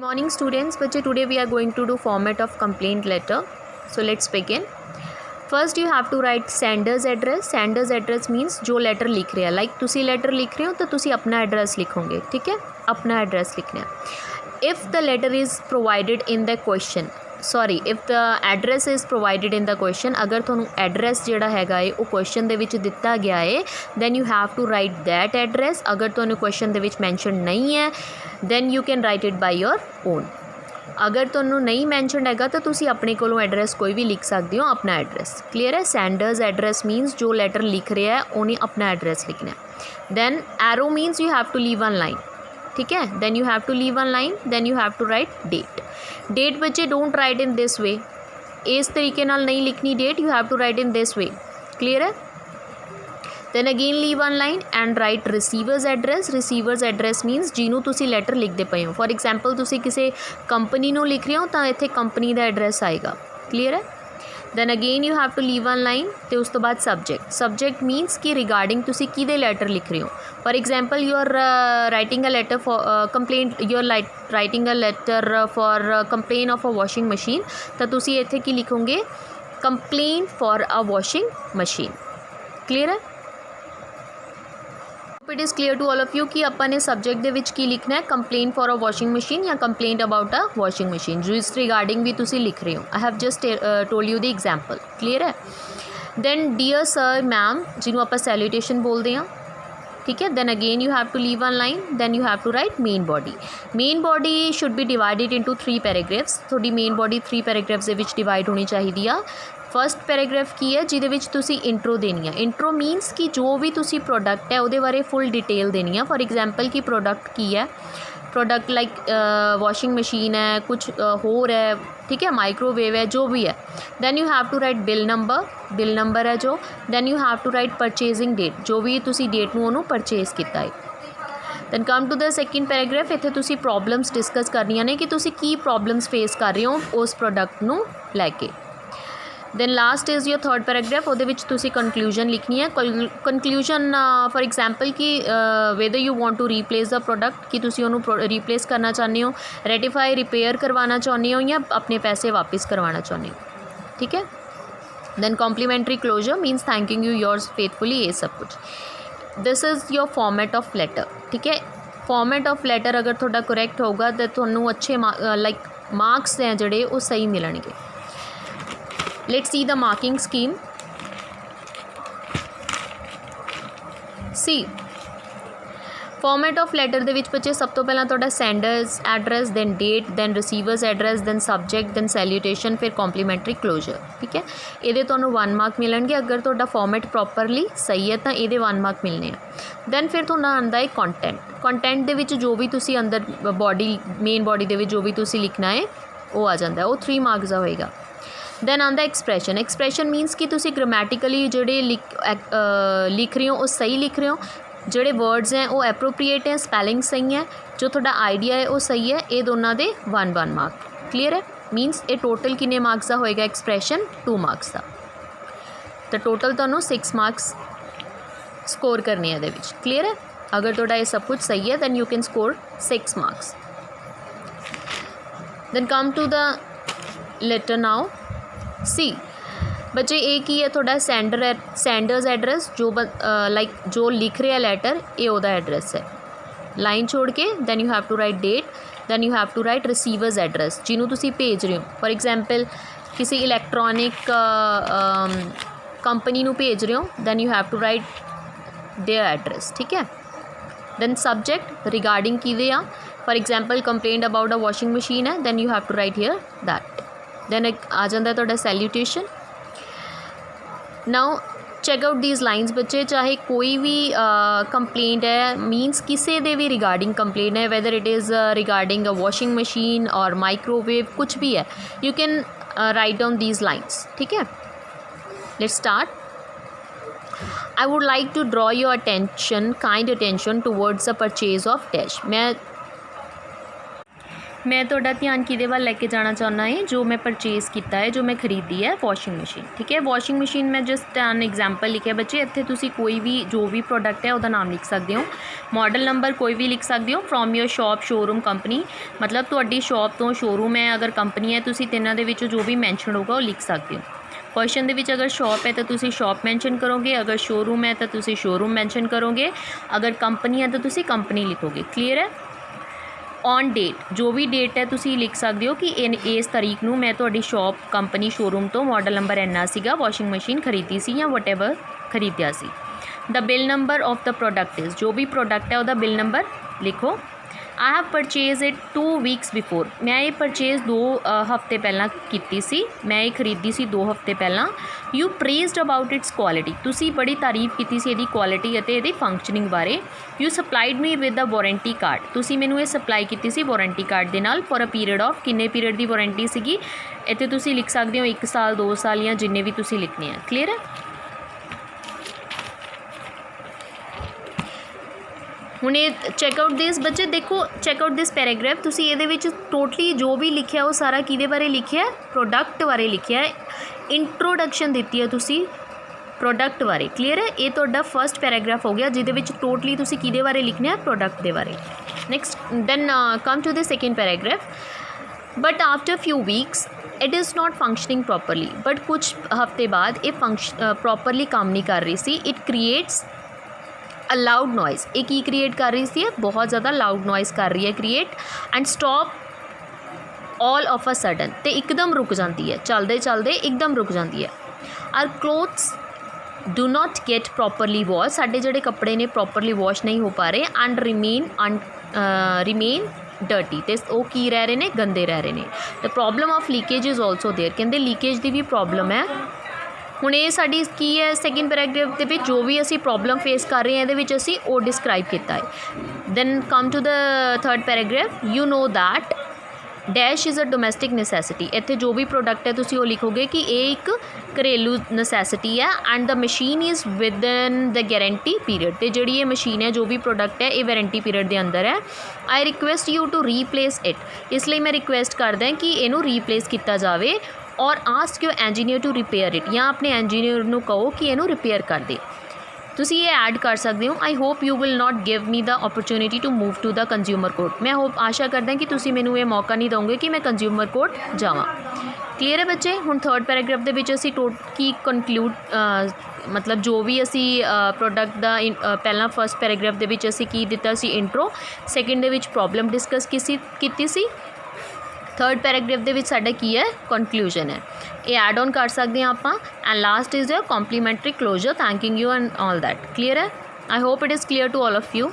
Morning students, but today we are going to do format of complaint letter. So let's begin. First you have to write sender's address. Sender's address means जो letter लिख रहे हैं, like तुसी letter लिख रहे हो तो तुसी अपना address लिखोगे, ठीक है, अपना address लिखना है. If the letter is provided in the question, sorry if the address is provided in the question, अगर तुहानू एड्रैस जिहड़ा हैगा है वो क्वेश्चन दे विच दिता गया है, then you have to write that address. अगर तुहानू क्वेश्चन दे विच मैंशन नहीं है then you can write it by your own. अगर तुहानू नहीं मैंशन हैगा तो तुसी अपने कोलों एड्रैस कोई भी लिख सकते हो, अपना एड्रैस. क्लीयर है. सेंडर्स एड्रैस मीनस जो लैटर लिख रहा है उन्हें अपना एड्रैस लिखना है. Then arrow means you have to leave one line, ठीक है. Then you have to leave one line, then you have to write date. Date बच्चे don't write in this way, इस तरीके नाल नहीं लिखनी date, you have to write in this way. Clear है. then again leave one line and write receiver's address. receiver's address means जिन्हों तुसी letter लिखते पे हो. for example तुसी किसी कंपनी नूं लिख रहे हो तो इत्थे कंपनी दा एड्रैस आएगा. क्लीयर है. then again you have to leave one line ते उस तो बाद subject. subject means कि regarding तुसी किदे letter लिख रहे हो. for example you are writing a letter for complaint, you are writing a letter for complaint of a washing machine, तो तुसी इत्थे की लिखोगे complaint for a washing machine. Clear है. It is clear to all of you कि अपन ने subject दे विच की लिखना है, complaint for a washing machine या complaint about a washing machine, जो इस रिगार्डिंग भी तुसी लिख रहे हो. I have just told you the example. Clear है. दैन डियर सर मैम जिन्हों आप सैल्यूटेशन बोलते हैं, ठीक है. Then again you have to leave one line, then you have to write main body. Main body should be divided into 3 paragraphs. थोड़ी main body 3 paragraphs दे विच डिवाइड होनी चाहिए आ. फस्ट पैराग्राफ की है जिहदे विच तुसी इंट्रो देनी है. इंट्रो मीनस कि जो भी तुसी प्रोडक्ट है उहदे बारे फुल डिटेल देनी है. फॉर एग्जाम्पल कि प्रोडक्ट की है, प्रोडक्ट लाइक वॉशिंग मशीन है, कुछ होर है, ठीक है, माइक्रोवेव है, जो भी है. Then you have to write bill number, bill number है जो. Then you have to write purchasing date, जो भी तुसी डेट नूं उहनूं परचेज कीता है. Then come to the second paragraph. इत्थे तुसी प्रॉब्लम्स डिस्कस करनियां ने कि तुसी की प्रॉब्लम्स फेस कर रहे हो उस प्रोडक्ट नूं लैके. Then last is your third paragraph. वो तुसी कंक्लूजन लिखनी है. कंक्लूजन फॉर एग्जाम्पल कि whether you want to replace the product, कि तुसी उन्होंने रीप्लेस करना चाहते हो, रेटिफाई रिपेयर करवाना चाहते हो या अपने पैसे वापस करवाना चाहते हो. ठीक है. Then complimentary closure means thanking you yours faithfully, ये सब कुछ. This is your format of letter. ठीक है. फॉर्मेट ऑफ लेटर अगर थोड़ा करैक्ट होगा तो थोनों अच्छे लाइक मार्क्स हैं जोड़े वो सही मिलणगे. Let's see the marking scheme. See, format of letter ਦੇ ਵਿੱਚ ਬੱਚੇ ਸਭ ਤੋਂ ਪਹਿਲਾਂ ਤੁਹਾਡਾ senders address, then date, then receivers address, then subject, then salutation, ਫਿਰ complimentary closure. ठीक है. ਇਹਦੇ ਤੁਹਾਨੂੰ 1 ਮਾਰਕ ਮਿਲਣਗੇ. ਅਗਰ ਤੁਹਾਡਾ format properly ਸਹੀ ਹੈ ਤਾਂ ਇਹਦੇ 1 ਮਾਰਕ ਮਿਲਣੇ ਆ. then ਫਿਰ ਤੁਹਾਨੂੰ ਆਉਂਦਾ ਹੈ content. content ਦੇ ਵਿੱਚ ਜੋ ਵੀ ਤੁਸੀਂ ਅੰਦਰ body, main body ਦੇ ਵਿੱਚ ਜੋ ਵੀ ਤੁਸੀਂ ਲਿਖਣਾ ਹੈ ਉਹ ਆ ਜਾਂਦਾ, ਉਹ 3 ਮਾਰਕਸ ਦਾ ਹੋਏਗਾ. दैन आंदा एक्सप्रैशन. एक्सप्रैशन मीनस कि तुसी ग्रामैटिकली जोड़े लिख रहे हो वो सही लिख रहे हो, जोड़े वर्ड्स हैं वो एप्रोप्रिएट हैं, स्पैलिंग सही है, जो थोड़ा आइडिया है वो सही है. ये दोनों दे 1 मार्क. क्लीयर है. मीनस ये टोटल किन्ने मार्क्स का होएगा एक्सप्रैशन 2 मार्क्स का. तो टोटल तुहानू 6 मार्क्स स्कोर करने हैं ये. क्लीयर है. अगर थोड़ा ये सब कुछ सही है then you can score 6 marks. Then come to the letter now. See बच्चे एक ही है थोड़ा सेंडर्स एड्रैस, जो लाइक जो लिख रहे हैं लेटर ये ओदा एड्रैस है. लाइन छोड़ के then you have to write date, then you have to write receiver's address जिन्हों तुसी भेज रहे हो. फॉर एग्जाम्पल किसी इलैक्ट्रॉनिक कंपनी नूं भेज रहे हो, then you have to write their address. ठीक है. दैन सब्जेक्ट रिगार्डिंग किदे आ. For example complaint about a washing machine है, then you have to write here that. Then आ जाता है थोड़ा salutation. Now check out these lines बच्चे. चाहे कोई भी कंप्लेंट है, मीनस किसी दे भी रिगार्डिंग कंप्लेंट है, whether it is regarding a washing machine और माइक्रोवेव, कुछ भी है, you can write down these lines. ठीक है. Let's start. I would like to draw your attention, kind attention towards the purchase of dash. मैं मैं ਤੁਹਾਡਾ ਧਿਆਨ ਕਿਹਦੇ ਵੱਲ ਲੈ ਕੇ ਜਾਣਾ ਚਾਹੁੰਦਾ ਹੈ, ਜੋ ਮੈਂ ਪਰਚੇਜ਼ ਕੀਤਾ ਹੈ, ਜੋ ਮੈਂ ਖਰੀਦੀ ਹੈ ਵਾਸ਼ਿੰਗ ਮਸ਼ੀਨ। ਠੀਕ ਹੈ, ਵਾਸ਼ਿੰਗ ਮਸ਼ੀਨ ਮੈਂ ਜਸਟ ਐਨ ਐਗਜ਼ਾਮਪਲ ਲਿਖਿਆ ਬੱਚੇ। ਇੱਥੇ ਤੁਸੀਂ ਕੋਈ ਵੀ ਜੋ ਵੀ ਪ੍ਰੋਡਕਟ ਹੈ ਉਹਦਾ ਨਾਮ ਲਿਖ ਸਕਦੇ ਹੋ, ਮਾਡਲ ਨੰਬਰ ਕੋਈ ਵੀ ਲਿਖ ਸਕਦੇ ਹੋ, from your shop, showroom, company. ਮਤਲਬ ਤੁਹਾਡੀ ਸ਼ੋਪ ਤੋਂ ਸ਼ੋਰੂਮ ਹੈ, ਅਗਰ ਕੰਪਨੀ ਹੈ ਤੁਸੀਂ ਤਿੰਨਾਂ ਦੇ ਵਿੱਚੋਂ ਜੋ ਵੀ ਮੈਂਸ਼ਨ ਹੋਊਗਾ ਉਹ ਲਿਖ ਸਕਦੇ ਹੋ। क्वेश्चन ਦੇ ਵਿੱਚ अगर शॉप है तो तुसी शॉप मैंशन करोगे, अगर शोरूम है तो तुसी शोरूम मैंशन करोगे, अगर कंपनी है तो तुसी कंपनी लिखोगे। क्लीयर है। ऑन डेट जो भी डेट है तुसी लिख सकते हो कि इस तारीख नूं मैं तुहाडी शॉप, कंपनी, शोरूम तो मॉडल नंबर इन्ना सीगा वॉशिंग मशीन खरीदी सी या वटएवर खरीदिया सी। The bill number of the product is, जो भी प्रोडक्ट है उसका बिल नंबर लिखो। I have purchase it 2 weeks before, मैं ये परचेज 2 हफ्ते पहला की सी, मैं ये खरीदी सी 2 हफ्ते पहला। You praised about it's quality, तुसी बड़ी तारीफ की सी इहदी क्वालिटी अते इहदी फंक्शनिंग बारे। You supplied me with the warranty card, तुसी मैनू ये सप्लाई की सी वारंटी कार्ड दे नाल फॉर अ पीरियड ऑफ, किन्ने पीरियड की वारंटी सीगी इत्थे तुसी लिख सकते हो 1 साल, 2 साल या जिन्ने भी तुसी लिखने हैं। क्लीयर है। ਹੁਣ ਇਹ ਚੈੱਕਆਊਟ ਦਿਸ ਬੱਚੇ ਦੇਖੋ, ਚੈੱਕਆਊਟ ਦਿਸ ਪੈਰਾਗ੍ਰਾਫ। ਤੁਸੀਂ ਇਹਦੇ ਵਿੱਚ ਟੋਟਲੀ ਜੋ ਵੀ ਲਿਖਿਆ ਉਹ ਸਾਰਾ ਕਿਹਦੇ ਬਾਰੇ ਲਿਖਿਆ, ਪ੍ਰੋਡਕਟ ਬਾਰੇ ਲਿਖਿਆ ਹੈ। ਇੰਟਰੋਡਕਸ਼ਨ ਦਿੱਤੀ ਹੈ ਤੁਸੀਂ ਪ੍ਰੋਡਕਟ ਬਾਰੇ। ਕਲੀਅਰ ਹੈ। ਇਹ ਤੁਹਾਡਾ ਫਸਟ ਪੈਰਾਗ੍ਰਾਫ ਹੋ ਗਿਆ ਜਿਹਦੇ ਵਿੱਚ ਟੋਟਲੀ ਤੁਸੀਂ ਕਿਹਦੇ ਬਾਰੇ ਲਿਖਣਾ ਹੈ, ਪ੍ਰੋਡਕਟ ਦੇ ਬਾਰੇ। Next then come to the second paragraph. But after few weeks it is not functioning properly, but कुछ हफ्ते बाद ये प्रॉपरली काम नहीं कर रही सी। It creates a loud noise, ये की क्रिएट कर रही सी, बहुत ज़्यादा लाउड नॉइज़ कर रही है create. And stop all of a sudden, तो एकदम रुक जाती है, चलते चलते एकदम रुक जाती है। Our clothes do not get properly wash, साढ़े जोड़े कपड़े ने प्रॉपरली वॉश नहीं हो पा रहे। एंड रिमेन डर्टी, तो वो की रह रहे हैं, गंदे रह रहे हैं। The problem of leakage is also there, कहते लीकेज की भी प्रॉब्लम है। हुण ये साडी की है सैकेंड पैराग्राफ के जो भी असी प्रॉब्लम फेस कर रहे हैं ये असी वो डिस्क्राइब किया है। Then come to the third paragraph. You know that dash is a domestic necessity, इत्थे जो भी प्रोडक्ट है तुसी वो लिखोगे कि ये एक घरेलू नसैसिटी है। And the machine is with in the guarantee period, तो जी ये मशीन है, जो भी प्रोडक्ट है ये वारंटी पीरियड के अंदर है। I request you to replace it, इसलिए मैं रिक्वेस्ट करदा कि इनू रीप्लेस किया जाए। और ask your engineer to repair it, या अपने इंजीनियर नू कहो कि इनू रिपेयर कर दे। तुसी ये ऐड कर सकते हो। I hope you will not give me the opportunity to move to the consumer court, मैं होप आशा करदा कि तुसी मैनू ये मौका नहीं दोगे कि मैं कंज्यूमर कोर्ट जावां। क्लीयर है बच्चे। हुण थर्ड पैराग्राफ दे विच असी की कंक्लूड मतलब जो भी असी प्रोडक्ट दा पहला फर्स्ट पैराग्राफ दे विच असी की दिता सी इंट्रो, सैकेंड दे विच प्रॉब्लम डिस्कस कीती सी, थर्ड पैराग्राफ दे विच साडा की है कंक्लूजन है, ये ऐड ऑन कर सकते हैं आप। And last is your complimentary closure, thanking you and all that. Clear है। I hope it is clear to all of you.